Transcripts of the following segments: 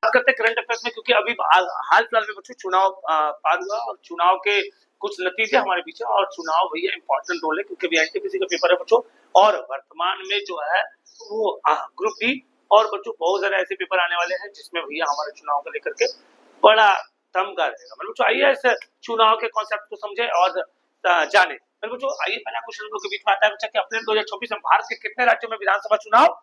बात करते हैं करंट अफेयर्स में, क्योंकि अभी हाल फिलहाल में बच्चों चुनाव पार हुआ और चुनाव के कुछ नतीजे हमारे पीछे, और चुनाव भैया इंपॉर्टेंट रोल है क्योंकि अभी एनटीपीसी का पेपर है बच्चों, और वर्तमान में जो है वो ग्रुप डी और बच्चों बहुत सारे ऐसे पेपर आने वाले हैं जिसमें भैया हमारे चुनाव को लेकर के बड़ा दमका रहेगा। मतलब बच्चों आइए इस चुनाव के कॉन्सेप्ट को समझे और जाने। मतलब बच्चों आइए पहला क्वेश्चन के बीच में आता है बच्चा कि अप्रैल 2024 में भारत के कितने राज्यों में विधानसभा चुनाव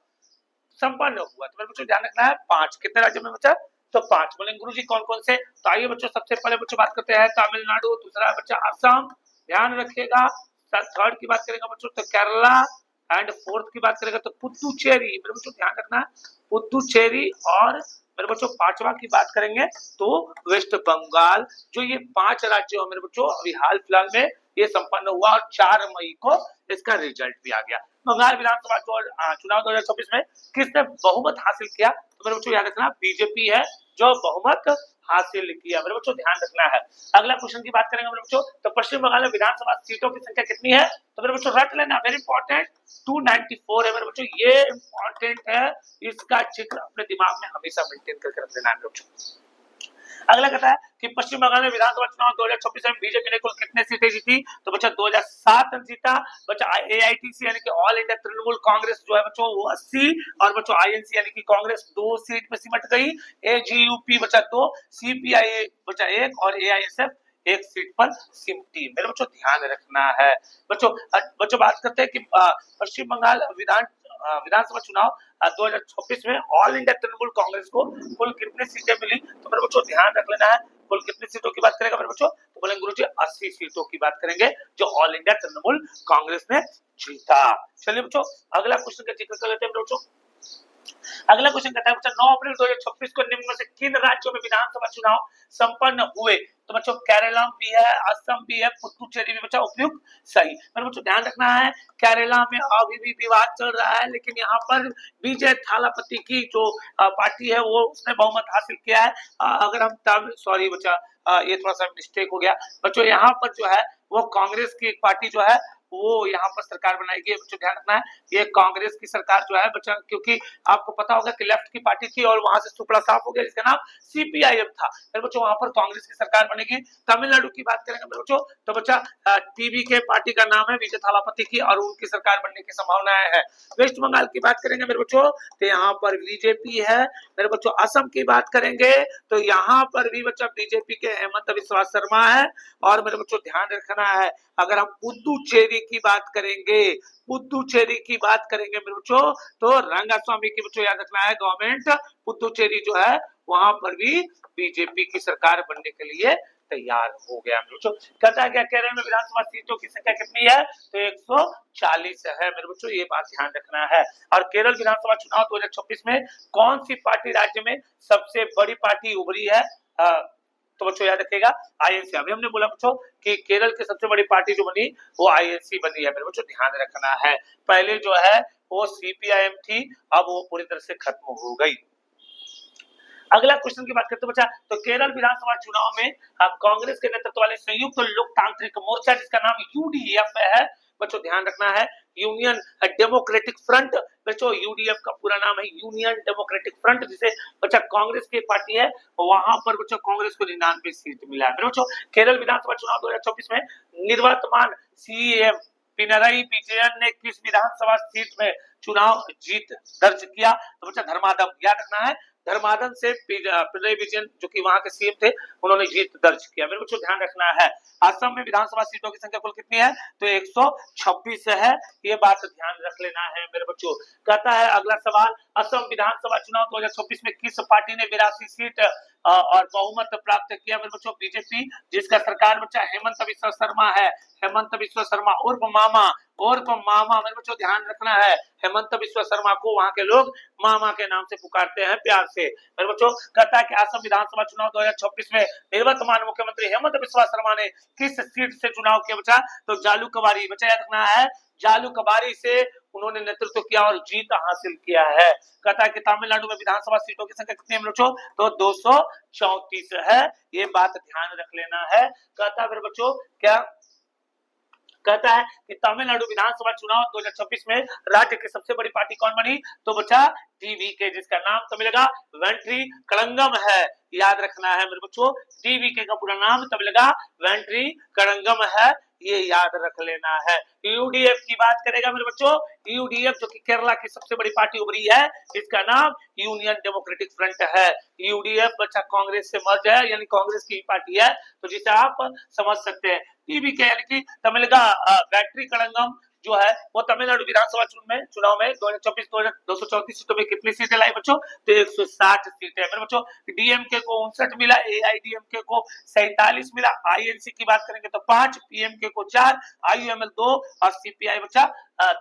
संपन्न हुआ? तो बच्चों ध्यान रखना है 5। कितने राज्यों में बच्चा? तो 5। बोलेंगे गुरुजी कौन कौन से? तो आइए बच्चों सबसे पहले बच्चों बात करते हैं तमिलनाडु, दूसरा बच्चा असम, ध्यान रखिएगा। थर्ड की बात करेंगे बच्चों तो केरला, एंड फोर्थ की बात करेंगे तो पुदुचेरी। मेरे बच्चों ध्यान रखना है पुदुचेरी, और मेरे बच्चों पांचवा की बात करेंगे तो वेस्ट बंगाल। जो ये 5 राज्य मेरे बच्चों अभी हाल फिलहाल में ये संपन्न हुआ और 4 मई को इसका रिजल्ट भी आ गया। बंगाल विधानसभा चुनाव 2024 में किसने बहुमत हासिल किया? तो मेरे बच्चों याद रखना बीजेपी है जो बहुमत हासिल किया। मेरे बच्चों ध्यान रखना है। अगला क्वेश्चन की बात करेंगे मेरे बच्चों तो पश्चिम बंगाल में विधानसभा सीटों की संख्या कितनी है? तो मेरे बच्चों रट लेना, वेरी इंपॉर्टेंट, 294 है मेरे बच्चों, ये इंपॉर्टेंट है, इसका चित्र अपने दिमाग में हमेशा मेंटेन करके रख लेना है मेरे बच्चों। अगला कहता है कि पश्चिम बंगाल में विधानसभा चुनाव 2024 में बीजेपी ने कुल कितने सीटें जीती? तो बच्चा 2007 जीता। बच्चा एआईटीसी यानी कि ऑल इंडिया तृणमूल कांग्रेस जो है बच्चों वो 80, और बच्चों आईएनसी यानी कि कांग्रेस 2 सीट में सिमट गई। एजीयूपी बच्चा 2, सीपीआई बच्चा 1 और एआईएसएफ 1 सीट पर सिमटी। मेरे बच्चों ध्यान रखना है। बच्चों बात करते हैं कि पश्चिम बंगाल विधानसभा चुनाव 2026 में ऑल इंडिया तृणमूल कांग्रेस को कुल कितनी सीटें मिली? तो मेरे बच्चों ध्यान रख लेना है। कुल कितनी सीटों की बात करेगा मेरे बच्चों? तो बोलेंगे गुरुजी 80 सीटों की बात करेंगे जो ऑल इंडिया तृणमूल कांग्रेस ने जीता। चलिए बच्चों अगला क्वेश्चन का जिक्र कर लेते हैं बच्चों। अगला क्वेश्चन कहता है बच्चा 9 अप्रैल 2026 को निम्न में से किन राज्यों में विधानसभा चुनाव संपन्न हुए? तो बच्चों केरला भी है, असम भी है, पुदुचेरी भी बच्चा उपयुक्त सही। मेरे बच्चों ध्यान रखना है केरला में अभी भी विवाद चल रहा है, लेकिन यहाँ पर विजय थालापति की जो पार्टी है वो उसने बहुमत हासिल किया है। अगर हम सॉरी बच्चा ये थोड़ा सा मिस्टेक हो गया बच्चों, यहाँ पर जो है वो कांग्रेस की एक पार्टी जो है वो यहाँ पर सरकार बनाएगी। बच्चों ध्यान रखना है ये कांग्रेस की सरकार जो है बच्चा, क्योंकि आपको पता होगा कि लेफ्ट की पार्टी थी और वहां से टुकड़ा साफ हो गया जिसका नाम सीपीआईएम था। मेरे बच्चों वहां पर कांग्रेस की सरकार बनेगी। तमिलनाडु की बात करेंगे मेरे बच्चों तो बच्चा टीवी के पार्टी का नाम है विजय थालापति की और उनकी सरकार बनने की संभावनाएं है। वेस्ट बंगाल की बात करेंगे मेरे बच्चों तो यहाँ पर बीजेपी है। मेरे बच्चों असम की बात करेंगे तो यहाँ पर भी बच्चा बीजेपी के हेमंत बिस्वा शर्मा है। और मेरे बच्चों ध्यान रखना है अगर हम पुदुचेरी की बात करेंगे, पुदुचेरी की बात करेंगे मेरे बच्चों तो रंगास्वामी की बच्चों याद रखना है गवर्नमेंट पुदुचेरी जो है वहां पर भी बीजेपी की सरकार बनने के लिए तैयार हो गया। मेरे बच्चों कहता है क्या केरल में विधानसभा सीटों की संख्या कितनी है? तो 140 है। मेरे बच्चों ये बात ध्यान रखना है। और केरल विधानसभा चुनाव 2026 में कौन सी पार्टी राज्य में सबसे बड़ी पार्टी उभरी है? तो बच्चों याद रखिएगा आईएनसी। अभी हमने बोला बच्चों कि केरल की सबसे बड़ी पार्टी जो बनी वो आईएनसी बनी है। मेरे बच्चों ध्यान रखना है पहले जो है वो सीपीआईएम थी, अब वो पूरी तरह से खत्म हो गई। अगला क्वेश्चन की बात करते हैं बच्चा तो केरल विधानसभा चुनाव में कांग्रेस के नेतृत्व वाले संयुक्त लोकतांत्रिक मोर्चा जिसका नाम यूडीएफ है, बच्चों ध्यान रखना है यूनियन डेमोक्रेटिक फ्रंट। बच्चों यूडीएफ का पूरा नाम है यूनियन डेमोक्रेटिक फ्रंट, जिसे बच्चा कांग्रेस की पार्टी है वहां पर बच्चों कांग्रेस को 99 सीट मिला है। बच्चों केरल विधानसभा चुनाव 2024 में निवर्तमान सीएम पिनराई विजयन ने किस विधानसभा सीट में चुनाव जीत दर्ज किया? तो बच्चा धर्मादम, याद रखना है धर्मादन से पिनराई विजयन जो कि वहां के सीएम थे उन्होंने जीत दर्ज किया। मेरे बच्चों ध्यान रखना है असम में विधानसभा सीटों की संख्या कुल कितनी है? तो 126 है। ये बात ध्यान रख लेना है मेरे बच्चों। कहता है अगला सवाल असम विधानसभा चुनाव 2026 में किस पार्टी ने 82 सीट और बहुमत प्राप्त किया? मेरे बच्चों बीजेपी, जिसका सरकार बच्चा हेमंत बिस्वा शर्मा है। हेमंत बिस्वा शर्मा उर्फ मामा, उर्फ मामा। मेरे बच्चों ध्यान रखना है हेमंत बिस्वा शर्मा को वहां के लोग मामा के नाम से पुकारते हैं प्यार से। मेरे बच्चों कहता है कि असम विधानसभा चुनाव 2026 में निवर्तमान मुख्यमंत्री हेमंत बिस्वा शर्मा ने किस सीट से चुनाव किया बच्चा? तो जालूकबारी, बच्चा याद रखना है जालूकबारी से उन्होंने नेतृत्व किया और जीत हासिल किया है। कहता है कि तमिलनाडु में विधानसभा सीटों की संख्या कितनी है बच्चों? तो 234 है। ये बात ध्यान रख लेना है। कहता है फिर बच्चों क्या कहता है कि तमिलनाडु विधानसभा चुनाव 2026 में राज्य की सबसे बड़ी पार्टी कौन बनी, तो बच्चा टीवीके, जिसका नाम तो मिलेगा वेंट्री कलंगम है। याद रखना है मेरे बच्चों, टीवीके का पूरा नाम तो मिलेगा वेंट्री कलंगम है, ये याद रख लेना है। यूडीएफ की बात करेगा मेरे बच्चों, यूडीएफ जो कि केरला की सबसे बड़ी पार्टी उभरी है, इसका नाम यूनियन डेमोक्रेटिक फ्रंट है। यूडीएफ बच्चा कांग्रेस से मर्ज है, यानी कांग्रेस की पार्टी है, तो जिसे आप समझ सकते हैं। टीवीके यानी कि तमिलगा वेंट्री कलंगम जो है वो तमिलनाडु विधानसभा चुनाव में 2024 234 सीटों में कितनी सीटें लाई बच्चों, तो 160 सीटें। मेरे बच्चों डीएमके को 59 मिला, एआईडीएमके को 47 मिला, आईएनसी की बात करेंगे तो 5, पीएमके को 4, आईयूएमएल 2 और सीपीआई बच्चा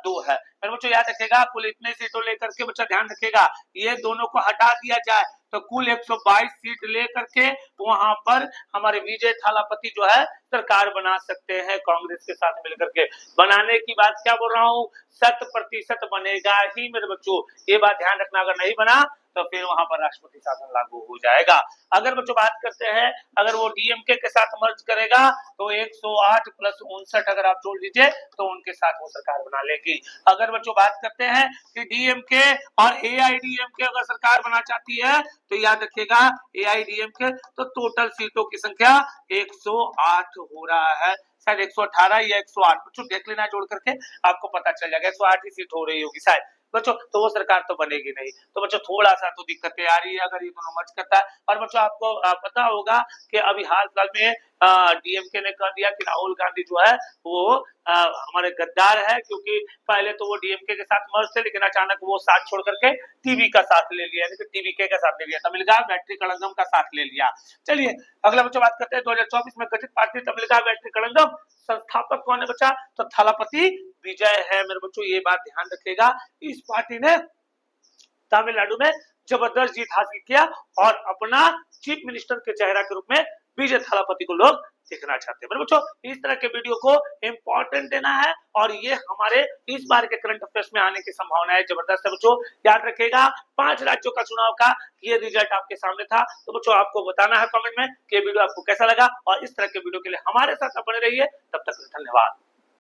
2 है। मेरे बच्चों याद रखेगा, कुल इतने सीटों लेकर के बच्चा ध्यान रखेगा, ये दोनों को हटा दिया जाए तो कुल 122 सीट लेकर के वहां पर हमारे विजय थालापति जो है सरकार बना सकते हैं कांग्रेस के साथ मिलकर के। बनाने की बात क्या बोल रहा हूँ, 100% बनेगा ही मेरे बच्चों, ये बात ध्यान रखना। अगर नहीं बना तो फिर वहां पर राष्ट्रपति शासन लागू हो जाएगा। अगर बच्चों बात करते हैं, अगर वो डीएमके के साथ मर्ज करेगा तो 108 प्लस 59 अगर आप जोड़ लीजिए तो उनके साथ वो सरकार बना लेगी। अगर बच्चों बात करते हैं कि डीएमके और एआईडीएमके अगर सरकार बना चाहती है तो याद रखिएगा, एआईडीएमके तो टोटल सीटों की संख्या 108 हो रहा है, शायद 118 या 108, बच्चों देख लेना जोड़ करके, आपको पता चल जाएगा 108 ही सीट हो रही होगी शायद बच्चों, तो वो सरकार तो बनेगी नहीं। तो बच्चों थोड़ा सा तो दिक्कतें आ रही है अगर ये दोनों मर्ज करता है। और बच्चों आपको पता होगा कि अभी हाल फिलहाल में डीएमके ने कह दिया कि राहुल गांधी जो है वो हमारे गद्दार है, क्योंकि पहले तो वो डीएमके के साथ मर्ज थे, लेकिन अचानक वो साथ छोड़ करके टीवी का साथ ले लिया, यानी टीवीके का साथ ले लिया, तमिलगा वेंट्री कलंगम का साथ ले लिया। चलिए अगला बच्चा बात करते हैं 2024 में गठित पार्टी तमिलगा वेंट्री कलंगम, संस्थापक कौन है बच्चा, तो थालापति विजय है। मेरे बच्चों ये बात ध्यान रखिएगा, इस पार्टी ने तमिलनाडु में जबरदस्त जीत हासिल किया और अपना चीफ मिनिस्टर के चेहरा के रूप में विजय थालापति को लोग देखना चाहते हैं। मेरे बच्चों इस तरह के वीडियो को इंपॉर्टेंट देना है और ये हमारे इस बार के करंट अफेयर्स में आने की संभावना है जबरदस्त है। बच्चों याद रखिएगा, 5 राज्यों का चुनाव का ये रिजल्ट आपके सामने था, तो बच्चों आपको बताना है कमेंट में कि ये वीडियो आपको कैसा लगा, और इस तरह के वीडियो के लिए हमारे साथ बने रहिए। तब तक धन्यवाद।